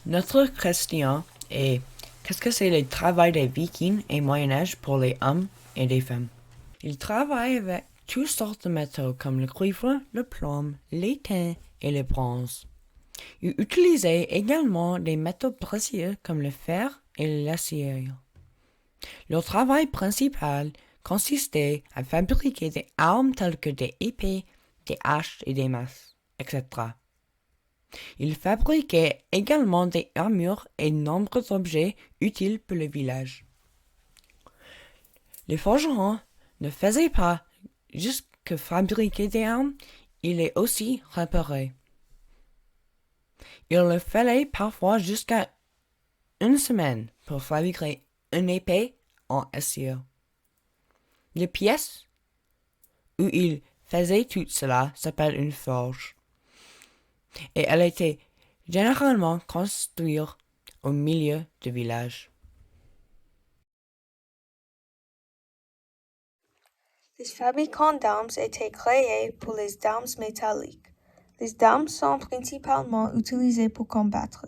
Notre question est: qu'est-ce que c'est le travail des Vikings et Moyen-Âge pour les hommes et les femmes? Ils travaillent avec toutes sortes de métaux comme le cuivre, le plomb, l'étain et le bronze. Ils utilisaient également des métaux précieux comme le fer et l'acier. Leur travail principal consistait à fabriquer des armes telles que des épées, des haches et des masses, etc. Ils fabriquaient également des armures et de nombreux objets utiles pour le village. Les forgerons ne faisaient pas juste que fabriquer des armes, ils les aussi réparaient. Il leur fallait parfois jusqu'à une semaine pour fabriquer une épée en acier. Les pièces où ils faisaient tout cela s'appelle une forge, et elle était généralement construite au milieu du village. Les fabricants d'armes étaient créés pour les armes métalliques. Les armes sont principalement utilisées pour combattre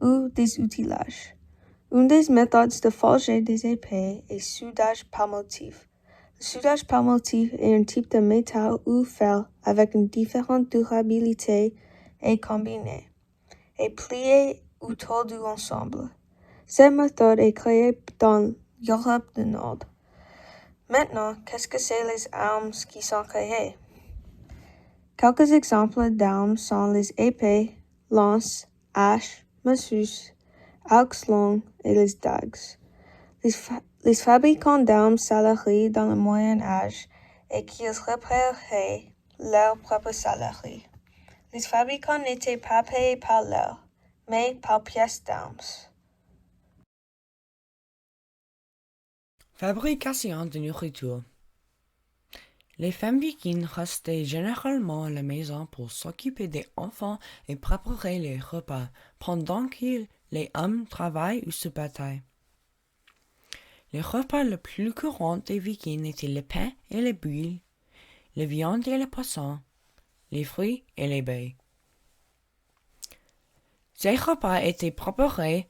ou des outillages. Une des méthodes de forger des épées est soudage par motif. Le soudage par motif est un type de métal ou fer avec une différente durabilité et combiné et plié autour du ensemble. Cette méthode est créée dans l'Europe du Nord. Maintenant, qu'est-ce que c'est les armes qui sont créées? Quelques exemples d'armes sont les épées, lances, haches, massue, arcs longs et les dagues. Les fabricants d'armes salariés dans le Moyen Âge et qu'ils réparaient leurs propres salariés. Les fabricants n'étaient pas payés par l'heure, mais par pièce d'armes. Fabrication de nourriture. Les femmes vikings restaient généralement à la maison pour s'occuper des enfants et préparer les repas pendant que les hommes travaillaient ou se battaient. Les repas les plus courants des vikings étaient le pain et les bouilles, la viande et le poisson, les fruits et les baies. Ces repas étaient préparés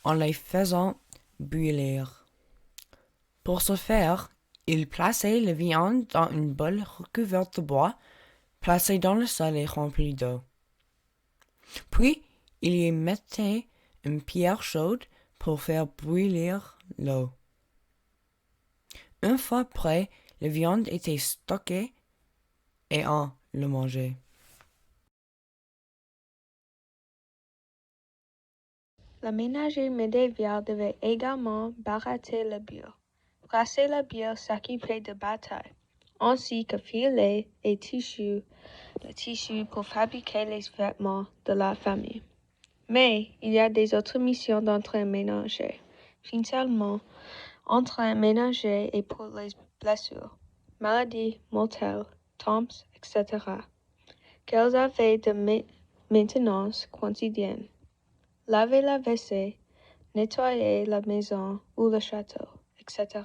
en les faisant bouillir. Pour ce faire, ils plaçaient la viande dans une bolle recouverte de bois, placée dans le sol et remplie d'eau. Puis, ils y mettaient une pierre chaude pour faire bouillir l'eau. Une fois prêt, la viande était stockée et on le mangeait. La ménagerie médiévale devait également baratiner la bière, brasser la bière, s'occuper de bataille, ainsi que filer et le tissu pour fabriquer les vêtements de la famille. Mais il y a des autres missions d'entrain ménager, finalement entrain ménager et pour les blessures, maladies, mortelles, tombes, etc., qu'elles avaient de maintenance quotidienne. Laver la vaisselle, nettoyer la maison ou le château, etc.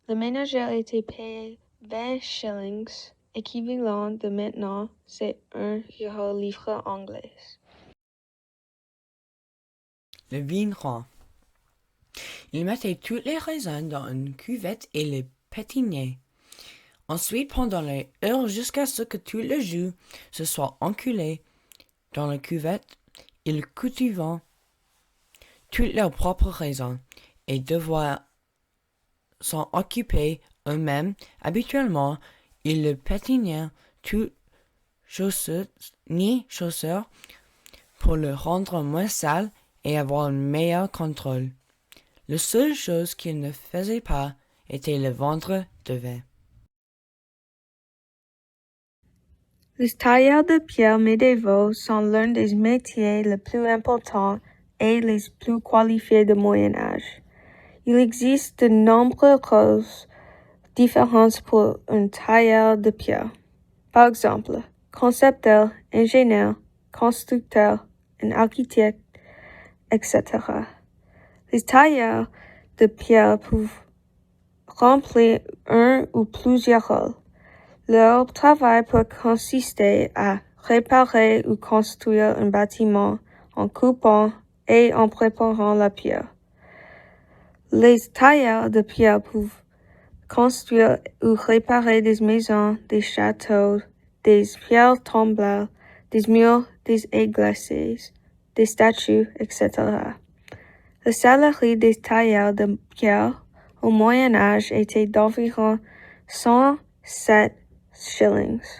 Le ménagère était payé 20 shillings, équivalent de maintenant, c'est 1 € livre anglaise. Le vigneron. Il mettait toutes les raisins dans une cuvette et les pétinaient. Ensuite, pendant les heures jusqu'à ce que tout le jus se soit enculé dans la cuvette, ils cultivaient toutes leurs propres raisins et devaient s'en occuper eux-mêmes. Habituellement, ils le pétinaient tout chausseur pour le rendre moins sale et avoir un meilleur contrôle. La seule chose qu'ils ne faisaient pas était le vendre de vin. Les tailleurs de pierre médiévaux sont l'un des métiers les plus importants et les plus qualifiés du Moyen Âge. Il existe de nombreuses différences pour un tailleur de pierre. Par exemple, concepteur, ingénieur, constructeur, un architecte, etc. Les tailleurs de pierre peuvent remplir un ou plusieurs rôles. Leur travail peut consister à réparer ou construire un bâtiment, en coupant et en préparant la pierre. Les tailleurs de pierre peuvent construire ou réparer des maisons, des châteaux, des pierres tombales, des murs, des églises, des statues, etc. Le salaire des tailleurs de pierre au Moyen Âge était d'environ 107 shillings.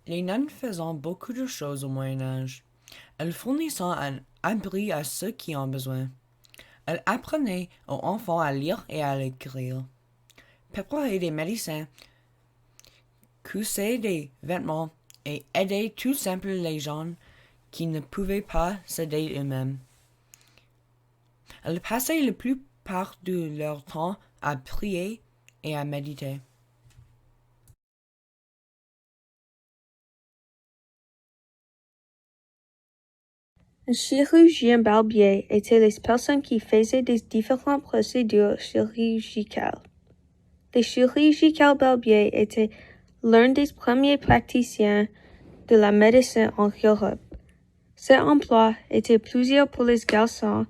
Les nonnes faisaient beaucoup de choses au Moyen Âge. Elles fournissaient un abri à ceux qui en ont besoin. Elles apprenaient aux enfants à lire et à écrire, préparaient des médecins, coussaient des vêtements et aidaient tout simplement les gens qui ne pouvaient pas s'aider eux-mêmes. Elles passaient la plupart de leur temps à prier et à méditer. Un chirurgien barbier était les personnes qui faisaient des différentes procédures chirurgicales. Les chirurgicaux barbiers étaient l'un des premiers praticiens de la médecine en Europe. Cet emploi était plusieurs pour les garçons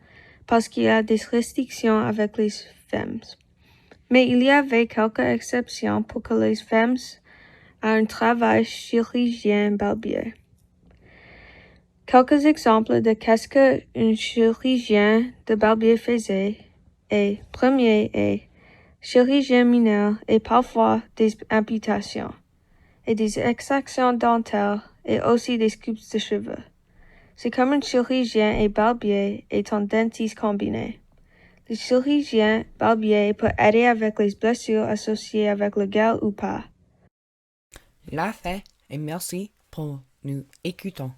parce qu'il y a des restrictions avec les femmes. Mais il y avait quelques exceptions pour que les femmes aient un travail chirurgien barbier. Quelques exemples de qu'est-ce qu'un chirurgien de barbier faisait est, premier est chirurgien mineur et parfois des amputations, et des extractions dentaires et aussi des coupes de cheveux. C'est comme un chirurgien et barbier est un dentiste combiné. Le chirurgien barbier peut aider avec les blessures associées avec la guerre ou pas. La fin et merci pour nous écoutant.